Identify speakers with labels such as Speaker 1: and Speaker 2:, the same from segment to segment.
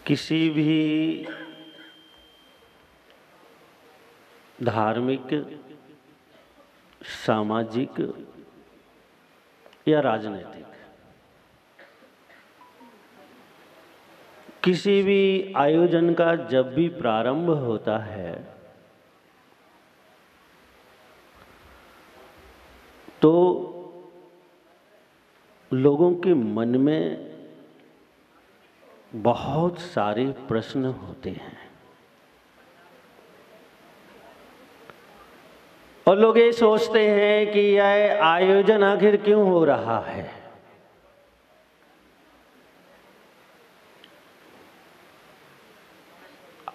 Speaker 1: किसी भी धार्मिक, सामाजिक या राजनीतिक किसी भी आयोजन का जब भी प्रारंभ होता है तो लोगों के मन में बहुत सारे प्रश्न होते हैं और लोग ये सोचते हैं कि यह आयोजन आखिर क्यों हो रहा है।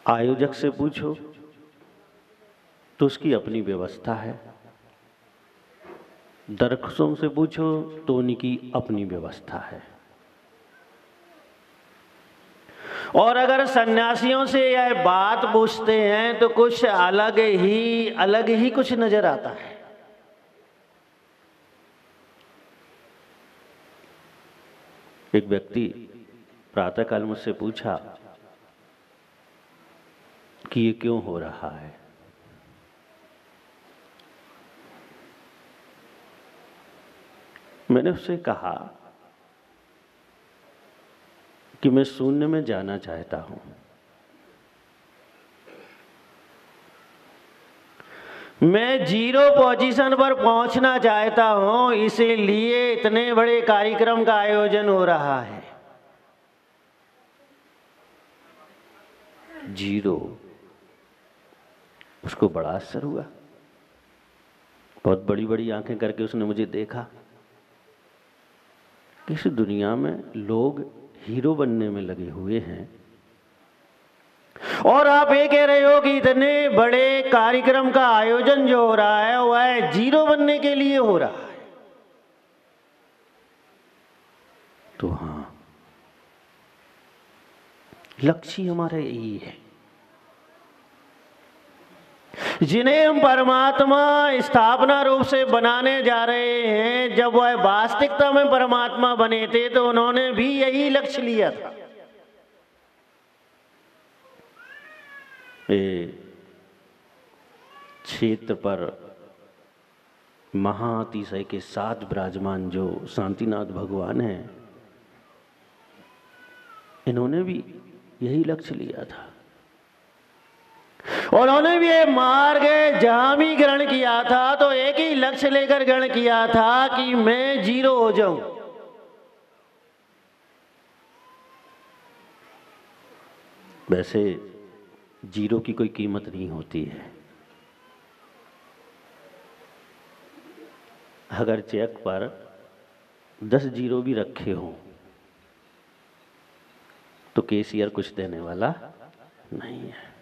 Speaker 1: आयोजक से पूछो तो उसकी अपनी व्यवस्था है, दरख्शों से पूछो तो उनकी अपनी व्यवस्था है, और अगर सन्यासियों से यह बात पूछते हैं तो कुछ अलग ही कुछ नजर आता है। एक व्यक्ति प्रातःकाल मुझसे पूछा कि ये क्यों हो रहा है। मैंने उससे कहा कि मैं शून्य में जाना चाहता हूं। मैं जीरो पोजीशन पर पहुंचना चाहता हूं, इसीलिए इतने बड़े कार्यक्रम का आयोजन हो रहा है। जीरो, उसको बड़ा असर हुआ। बहुत बड़ी बड़ी आंखें करके उसने मुझे देखा। इस दुनिया में लोग हीरो बनने में लगे हुए हैं और आप ये कह रहे हो कि इतने बड़े कार्यक्रम का आयोजन जो हो रहा है वह जीरो बनने के लिए हो रहा है। तो हाँ, लक्ष्य हमारा यही है। जिन्हें हम परमात्मा स्थापना रूप से बनाने जा रहे हैं, जब वह वास्तविकता में परमात्मा बने थे तो उन्होंने भी यही लक्ष्य लिया था। क्षेत्र पर महाअतिशय के साथ विराजमान जो शांतिनाथ भगवान हैं, इन्होंने भी यही लक्ष्य लिया था। और उन्होंने भी ये मार्ग जहां भी ग्रहण किया था तो एक ही लक्ष्य लेकर ग्रहण किया था कि मैं जीरो हो जाऊं। वैसे जीरो की कोई कीमत नहीं होती है। अगर चेक पर 10 जीरो भी रखे हों तो कैशियर कुछ देने वाला नहीं है,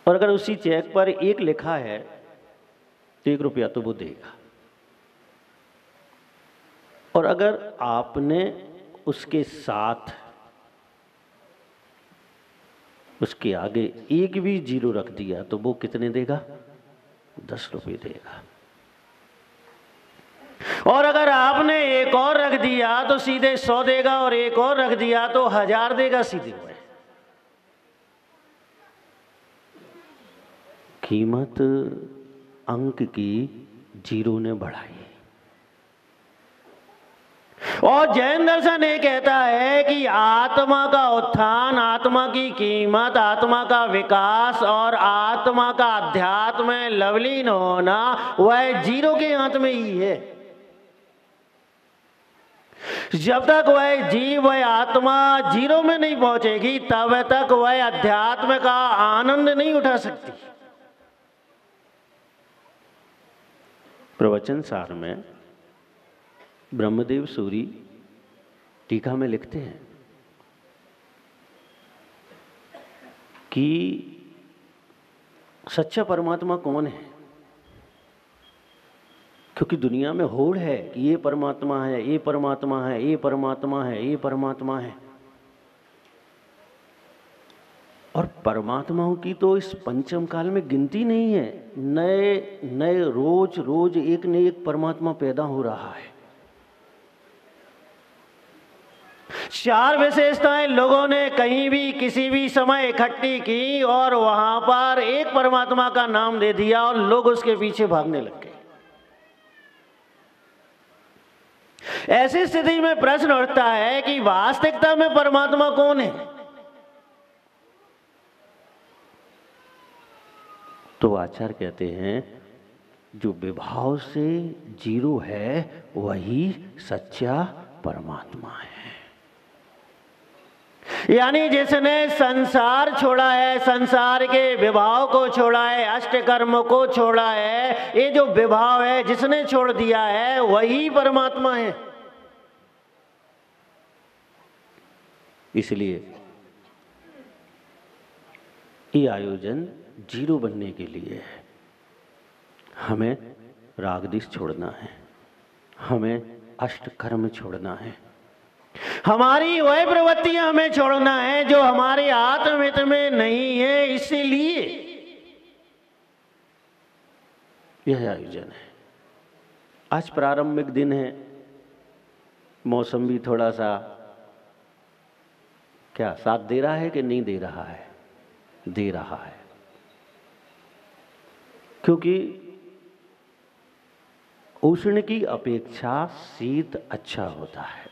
Speaker 1: और अगर उसी चेक पर 1 लिखा है तो 1 रुपया तो वो देगा। और अगर आपने उसके साथ उसके आगे 1 भी जीरो रख दिया तो वो कितने देगा? 10 रुपये देगा। और अगर आपने 1 और रख दिया तो सीधे 100 देगा, और 1 और रख दिया तो 1000 देगा सीधे। कीमत अंक की जीरो ने बढ़ाई। और जैन दर्शन ये कहता है कि आत्मा का उत्थान, आत्मा की कीमत, आत्मा का विकास और आत्मा का अध्यात्म में लवलीन होना वह जीरो के हाथ में ही है। जब तक वह जीव, वह आत्मा जीरो में नहीं पहुंचेगी तब तक वह अध्यात्म का आनंद नहीं उठा सकती। प्रवचन सार में ब्रह्मदेव सूरी टीका में लिखते हैं कि सच्चा परमात्मा कौन है, क्योंकि दुनिया में होड़ है कि ये परमात्मा है, ये परमात्मा है, ये परमात्मा है, ये परमात्मा है। और परमात्माओं की तो इस पंचम काल में गिनती नहीं है। नए नए रोज रोज एक न एक परमात्मा पैदा हो रहा है। चार विशेषताएं लोगों ने कहीं भी किसी भी समय इकट्ठी की और वहां पर एक परमात्मा का नाम दे दिया और लोग उसके पीछे भागने लग गए। ऐसी स्थिति में प्रश्न उठता है कि वास्तविकता में परमात्मा कौन है? तो आचार्य कहते हैं जो विभाव से जीरो है वही सच्चा परमात्मा है। यानी जिसने संसार छोड़ा है, संसार के विभाव को छोड़ा है, अष्ट कर्म को छोड़ा है, ये जो विभाव है जिसने छोड़ दिया है वही परमात्मा है। इसलिए ये आयोजन जीरो बनने के लिए है। हमें रागद्वेष छोड़ना है, हमें अष्ट कर्म छोड़ना है, हमारी वह प्रवृत्तियां हमें छोड़ना है जो हमारे आत्महित में नहीं है। इसीलिए यह आयोजन है। आज प्रारंभिक दिन है, मौसम भी थोड़ा सा क्या साथ दे रहा है कि नहीं दे रहा है? दे रहा है, क्योंकि उष्ण की अपेक्षा शीत अच्छा होता है।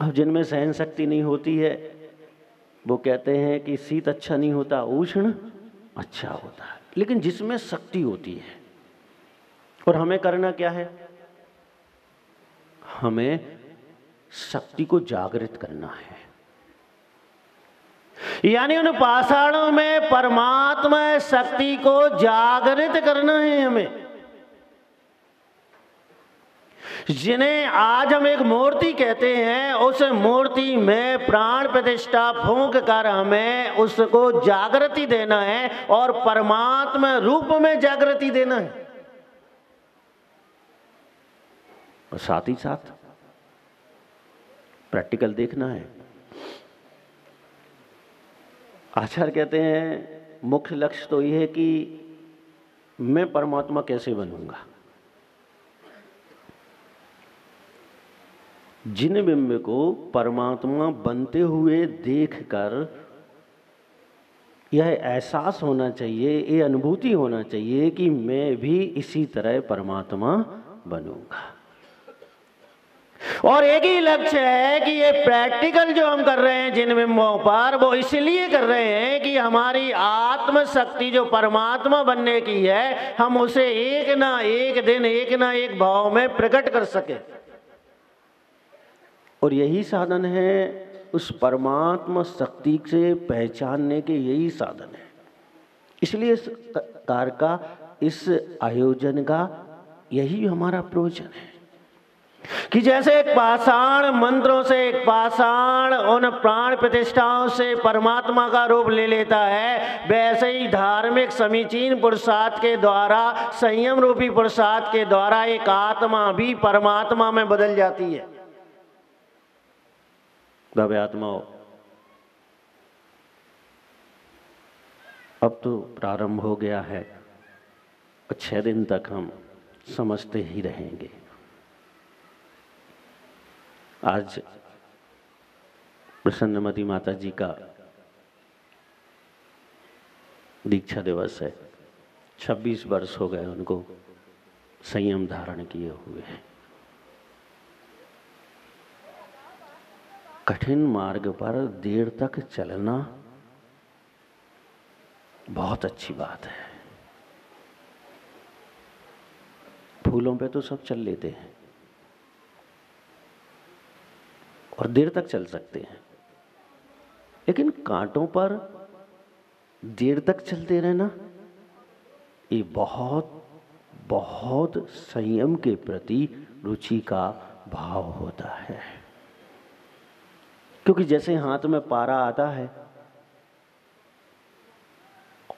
Speaker 1: अब जिनमें सहन शक्ति नहीं होती है वो कहते हैं कि शीत अच्छा नहीं होता, उष्ण अच्छा होता है। लेकिन जिसमें शक्ति होती है, और हमें करना क्या है? हमें शक्ति को जागृत करना है। यानी उन पाषाणों में परमात्मा शक्ति को जागृत करना है हमें। जिन्हें आज हम एक मूर्ति कहते हैं, उस मूर्ति में प्राण प्रतिष्ठा फूंक कर हमें उसको जागृति देना है और परमात्मा रूप में जागृति देना है। और साथ ही साथ प्रैक्टिकल देखना है। आचार्य कहते हैं मुख्य लक्ष्य तो यह है कि मैं परमात्मा कैसे बनूंगा। जिन बिंब को परमात्मा बनते हुए देखकर यह एहसास होना चाहिए, ये अनुभूति होना चाहिए कि मैं भी इसी तरह परमात्मा बनूंगा। और एक ही लक्ष्य है कि ये प्रैक्टिकल जो हम कर रहे हैं जिन बिंबों पर, वो इसलिए कर रहे हैं कि हमारी आत्म शक्ति जो परमात्मा बनने की है, हम उसे एक ना एक दिन, एक ना एक भाव में प्रकट कर सके। और यही साधन है उस परमात्मा शक्ति से पहचानने के, यही साधन है। इसलिए इस कार्य का, इस आयोजन का यही हमारा प्रयोजन है कि जैसे एक पाषाण मंत्रों से, एक पाषाण उन प्राण प्रतिष्ठाओं से परमात्मा का रूप ले लेता है, वैसे ही धार्मिक समीचीन पुरुषार्थ के द्वारा, संयम रूपी पुरुषार्थ के द्वारा एक आत्मा भी परमात्मा में बदल जाती है। भव्य आत्माओं, अब तो प्रारंभ हो गया है और 6 दिन तक हम समझते ही रहेंगे। आज प्रसन्नमती माता जी का दीक्षा दिवस है। 26 वर्ष हो गए उनको संयम धारण किए हुए हैं। कठिन मार्ग पर देर तक चलना बहुत अच्छी बात है। फूलों पे तो सब चल लेते हैं और देर तक चल सकते हैं, लेकिन कांटों पर देर तक चलते रहना ये बहुत बहुत संयम के प्रति रुचि का भाव होता है। क्योंकि जैसे हाथ में पारा आता है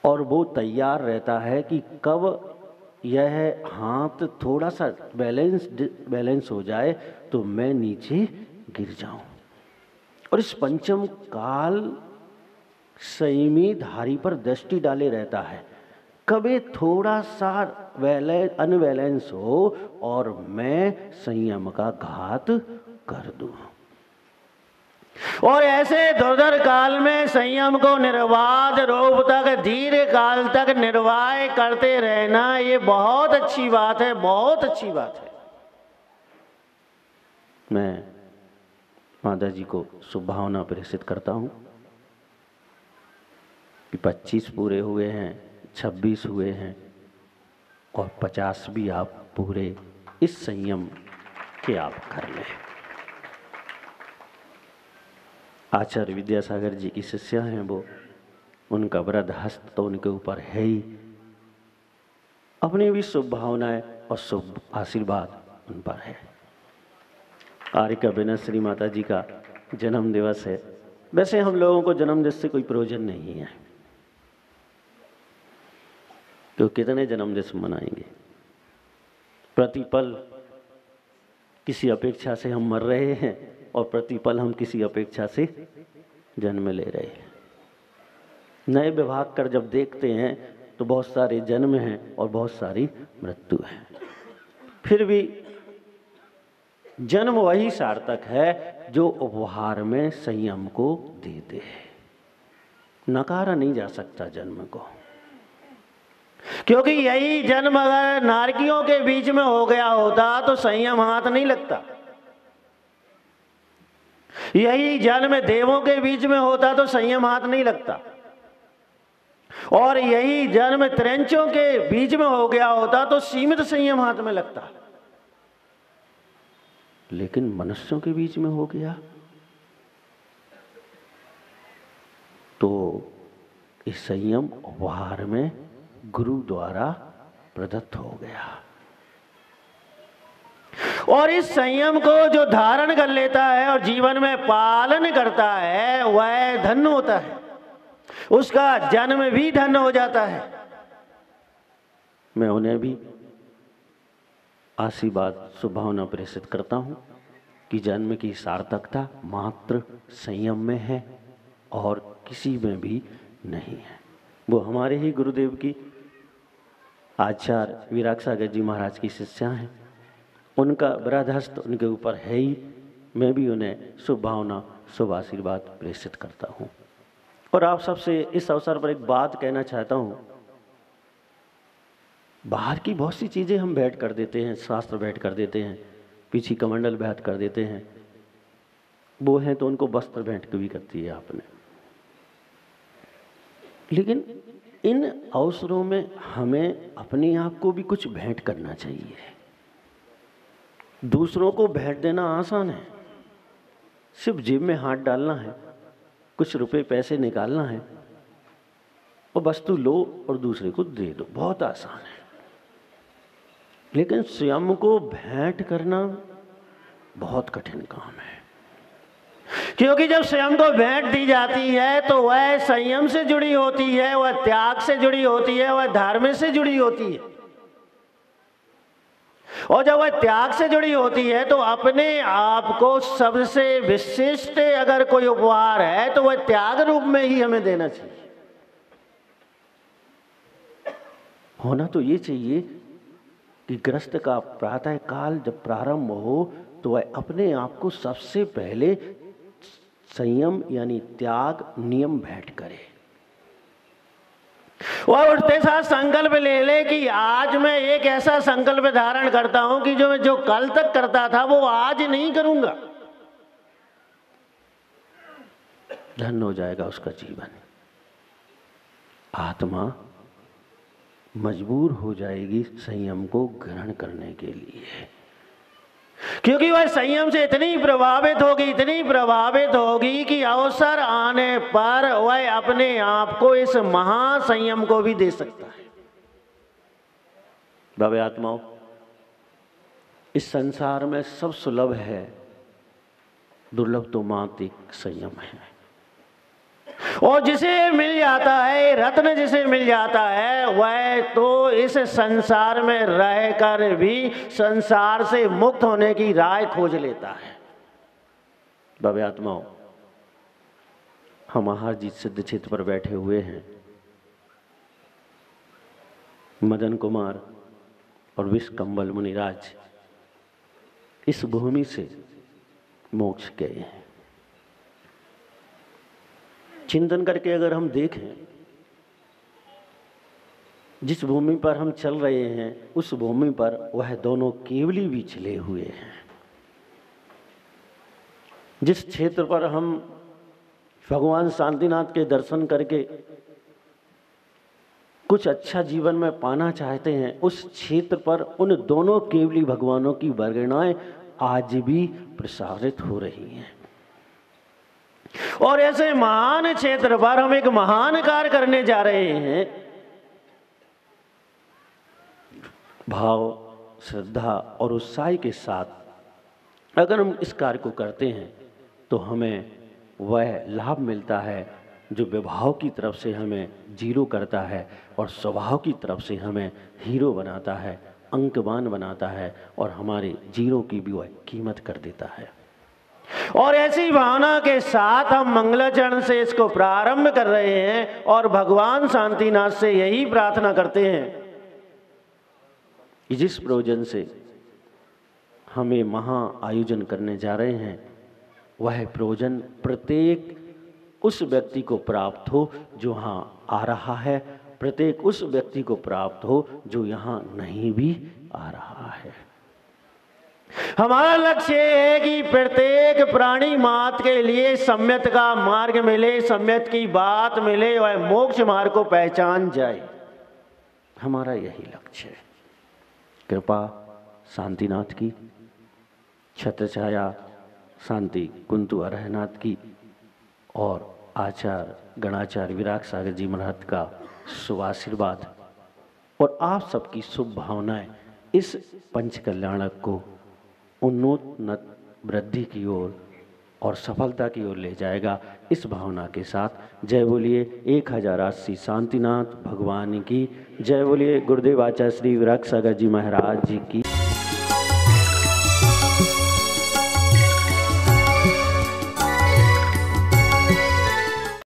Speaker 1: और वो तैयार रहता है कि कब यह हाथ थोड़ा सा बैलेंस हो जाए तो मैं नीचे गिर जाऊं। और इस पंचम काल संयमी धारी पर दृष्टि डाले रहता है, कभी थोड़ा सा अनबैलेंस हो और मैं संयम का घात कर दूं। और ऐसे दुर्धर काल में संयम को निर्बाध रूप तक दीर्घ काल तक निर्वाह करते रहना, ये बहुत अच्छी बात है, बहुत अच्छी बात है। मैं माता जी को शुभ भावना प्रेषित करता हूं कि 25 पूरे हुए हैं, 26 हुए हैं और 50 भी आप पूरे इस संयम के आप कर लें। आचार्य विद्यासागर जी की शिष्या हैं वो, उनका वरद हस्त तो उनके ऊपर है ही, अपनी भी शुभ भावनाएं और शुभ आशीर्वाद उन पर है। आर्यका बेनश्री माता जी का जन्म दिवस है। वैसे हम लोगों को जन्म दिवस से कोई प्रयोजन नहीं है, तो कितने जन्म दिवस मनाएंगे। प्रतिपल किसी अपेक्षा से हम मर रहे हैं और प्रतिपल हम किसी अपेक्षा से जन्म ले रहे हैं। नए विभाग कर जब देखते हैं तो बहुत सारे जन्म हैं और बहुत सारी मृत्यु है। फिर भी जन्म वही सार्थक है जो उपहार में संयम को देते हैं। नकारा नहीं जा सकता जन्म को, क्योंकि यही जन्म अगर नारकियों के बीच में हो गया होता तो संयम हाथ नहीं लगता। यही जन्म देवों के बीच में होता तो संयम हाथ नहीं लगता। और यही जन्म त्रिंचों के बीच में हो गया होता तो सीमित संयम हाथ में लगता। लेकिन मनुष्यों के बीच में हो गया तो इस संयम उपहार में गुरु द्वारा प्रदत्त हो गया। और इस संयम को जो धारण कर लेता है और जीवन में पालन करता है वह धन्य होता है, उसका जन्म भी धन्य हो जाता है। मैं उन्हें भी आशीर्वाद शुभभावना प्रेषित करता हूं कि जन्म की सार्थकता मात्र संयम में है और किसी में भी नहीं है। वो हमारे ही गुरुदेव की आचार्य विरागसागर जी महाराज की शिष्या हैं, उनका वरदहस्त उनके ऊपर है ही। मैं भी उन्हें शुभ भावना शुभ आशीर्वाद प्रेषित करता हूँ। और आप सबसे इस अवसर पर एक बात कहना चाहता हूँ। बाहर की बहुत सी चीज़ें हम भेंट कर देते हैं, शास्त्र भेंट कर देते हैं, पीछी कमंडल भेंट कर देते हैं, वो हैं तो उनको वस्त्र भेंट भी करती है आपने। लेकिन इन अवसरों में हमें अपने आप को भी कुछ भेंट करना चाहिए। दूसरों को भेंट देना आसान है, सिर्फ जेब में हाथ डालना है, कुछ रुपए पैसे निकालना है और वस्तु लो और दूसरे को दे दो, बहुत आसान है। लेकिन स्वयं को भेंट करना बहुत कठिन काम है, क्योंकि जब स्वयं को भेंट दी जाती है तो वह संयम से जुड़ी होती है, वह त्याग से जुड़ी होती है, वह धर्म से जुड़ी होती है। और जब वह त्याग से जुड़ी होती है तो अपने आप को सबसे विशिष्ट अगर कोई उपहार है तो वह त्याग रूप में ही हमें देना चाहिए। होना तो ये चाहिए कि गृहस्थ का प्रातः काल जब प्रारंभ हो तो वह अपने आप को सबसे पहले संयम यानी त्याग नियम भेंट करे और उठते साथ संकल्प ले ले कि आज मैं एक ऐसा संकल्प धारण करता हूं कि जो कल तक करता था वो आज नहीं करूंगा। धन्य हो जाएगा उसका जीवन। आत्मा मजबूर हो जाएगी संयम को ग्रहण करने के लिए, क्योंकि वह संयम से इतनी प्रभावित होगी कि अवसर आने पर वह अपने आप को इस महासंयम को भी दे सकता है। भव्य आत्माओं, इस संसार में सब सुलभ है, दुर्लभ तो मात्र एक संयम है। और जिसे मिल जाता है, रत्न जिसे मिल जाता है, वह तो इस संसार में रहकर भी संसार से मुक्त होने की राह खोज लेता है। भव्य आत्माओं, हम आहार जी सिद्ध क्षेत्र पर बैठे हुए हैं। मदन कुमार और विष कंबल मुनिराज इस भूमि से मोक्ष गए हैं। चिंतन करके अगर हम देखें, जिस भूमि पर हम चल रहे हैं उस भूमि पर वह दोनों केवली भी चले हुए हैं। जिस क्षेत्र पर हम भगवान शांतिनाथ के दर्शन करके कुछ अच्छा जीवन में पाना चाहते हैं, उस क्षेत्र पर उन दोनों केवली भगवानों की वर्णनाएं आज भी प्रसारित हो रही हैं। और ऐसे महान क्षेत्र पर हम एक महान कार्य करने जा रहे हैं। भाव, श्रद्धा और उत्साह के साथ अगर हम इस कार्य को करते हैं तो हमें वह लाभ मिलता है जो विभाव की तरफ से हमें जीरो करता है और स्वभाव की तरफ से हमें हीरो बनाता है, अंकवान बनाता है और हमारे जीरो की भी वह कीमत कर देता है। और ऐसी भावना के साथ हम मंगलाचरण से इसको प्रारंभ कर रहे हैं और भगवान शांतिनाथ से यही प्रार्थना करते हैं कि जिस प्रयोजन से हमें महा आयोजन करने जा रहे हैं वह प्रयोजन प्रत्येक उस व्यक्ति को प्राप्त हो जो यहाँ आ रहा है, प्रत्येक उस व्यक्ति को प्राप्त हो जो यहाँ नहीं भी आ रहा है। हमारा लक्ष्य है कि प्रत्येक प्राणी मात्र के लिए सम्यत का मार्ग मिले, सम्यत की बात मिले और मोक्ष मार्ग को पहचान जाए। हमारा यही लक्ष्य है। कृपा शांतिनाथ की, छत्रछाया शांति कुंतु अरहनाथ की और आचार्य गणाचार्य विराग सागर जी महाराज का शुभ आशीर्वाद और आप सबकी शुभ भावनाएं इस पंच कल्याणक को उन्नत वृद्धि की ओर और सफलता की ओर ले जाएगा। इस भावना के साथ जय बोलिए 1080 शांतिनाथ भगवान की जय। बोलिए गुरुदेव आचार्य श्री विराग सागर जी महाराज जी की।